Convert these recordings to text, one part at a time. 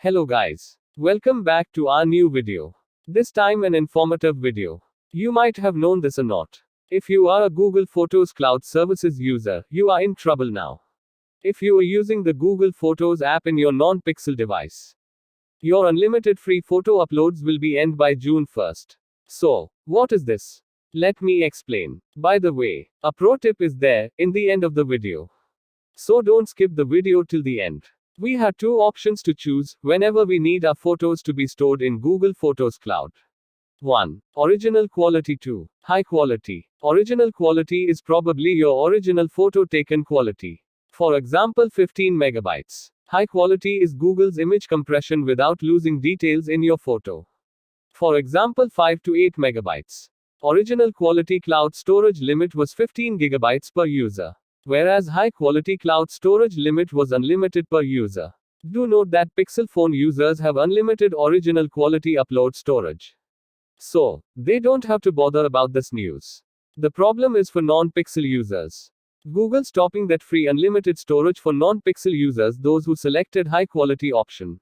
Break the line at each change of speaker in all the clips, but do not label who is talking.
Hello guys. Welcome back to our new video. This time an informative video. You might have known this or not. If you are a Google Photos Cloud Services user, you are in trouble now. If you are using the Google Photos app in your non-Pixel device, your unlimited free photo uploads will be end by June 1st. So, what is this? Let me explain. By the way, a pro tip is there in the end of the video. So don't skip the video till the end. We have two options to choose whenever we need our photos to be stored in Google Photos Cloud. 1. Original quality. 2. High quality. Original quality is probably your original photo taken quality. For example, 15 megabytes. High quality is Google's image compression without losing details in your photo. For example, 5 to 8 megabytes. Original quality cloud storage limit was 15 gigabytes per user, whereas high quality cloud storage limit was unlimited per user. Do note that Pixel phone users have unlimited original quality upload storage, so they don't have to bother about this news. The problem is for non-Pixel users. Google stopping that free unlimited storage for non-Pixel users, those who selected high quality option.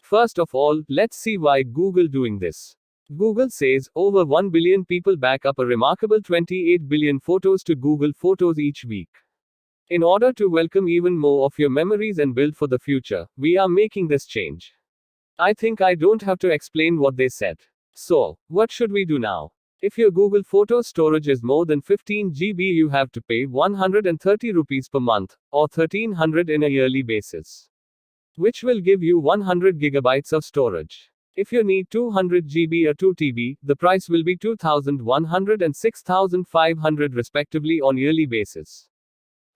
First of all, let's see why Google doing this. Google says over 1 billion people back up a remarkable 28 billion photos to Google Photos each week. In order to welcome even more of your memories and build for the future, we are making this change. I think I don't have to explain what they said. So, what should we do now? If your Google Photos storage is more than 15 GB, you have to pay 130 rupees per month, or 1300 in a yearly basis, which will give you 100 gigabytes of storage. If you need 200 GB or 2 TB, the price will be 2100 and 6500 respectively on yearly basis.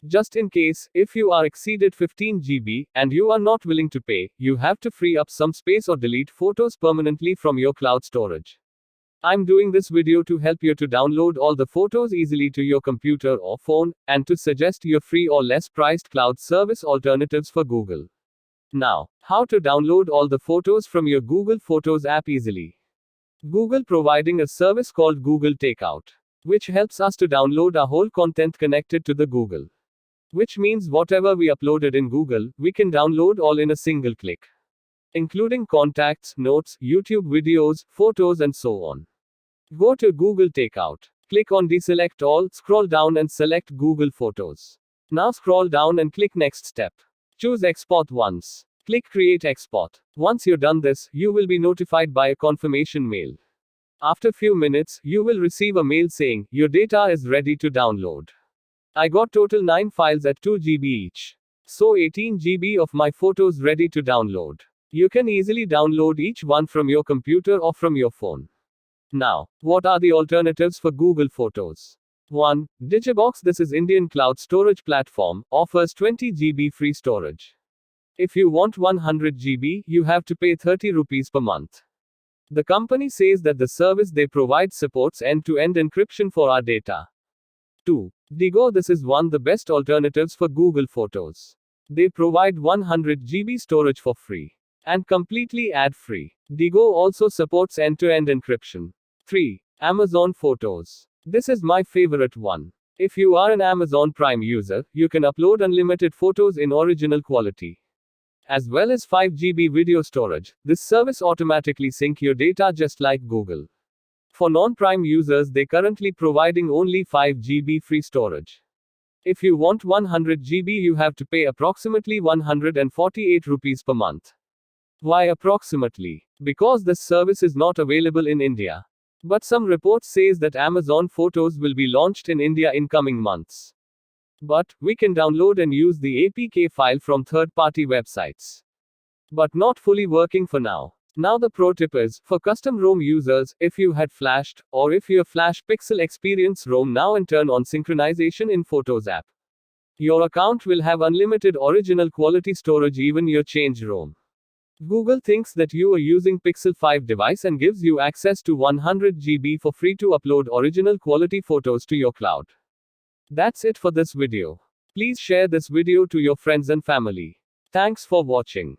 Just in case, if you are exceeded 15 GB, and you are not willing to pay, you have to free up some space or delete photos permanently from your cloud storage. I'm doing this video to help you to download all the photos easily to your computer or phone, and to suggest your free or less priced cloud service alternatives for Google. Now, how to download all the photos from your Google Photos app easily. Google providing a service called Google Takeout, which helps us to download our whole content connected to the Google. Which means whatever we uploaded in Google, we can download all in a single click, including contacts, notes, YouTube videos, photos, and so on. Go to Google Takeout. Click on Deselect All, scroll down and select Google Photos. Now scroll down and click Next Step. Choose Export once. Click Create Export. Once you're done this, you will be notified by a confirmation mail. After few minutes, you will receive a mail saying, your data is ready to download. I got total 9 files at 2 GB each. So 18 GB of my photos ready to download. You can easily download each one from your computer or from your phone. Now, what are the alternatives for Google Photos? 1. Digibox. This is Indian cloud storage platform, offers 20 GB free storage. If you want 100 GB, you have to pay 30 rupees per month. The company says that the service they provide supports end-to-end encryption for our data. 2. Digo. This is one of the best alternatives for Google Photos. They provide 100 GB storage for free and completely ad-free. Digo also supports end-to-end encryption. 3. Amazon Photos. This is my favorite one. If you are an Amazon Prime user, you can upload unlimited photos in original quality, as well as 5 GB video storage. This service automatically sync your data just like Google. For non-Prime users, they currently providing only 5 GB free storage. If you want 100 GB, you have to pay approximately 148 rupees per month. Why approximately? Because this service is not available in India. But some reports says that Amazon Photos will be launched in India in coming months. But we can download and use the APK file from third-party websites. But not fully working for now. Now the pro tip is, for custom ROM users, if you had flashed, or if your Flash Pixel experience ROM now and turn on synchronization in Photos app, your account will have unlimited original quality storage even your change ROM. Google thinks that you are using Pixel 5 device and gives you access to 100 GB for free to upload original quality photos to your cloud. That's it for this video. Please share this video to your friends and family. Thanks for watching.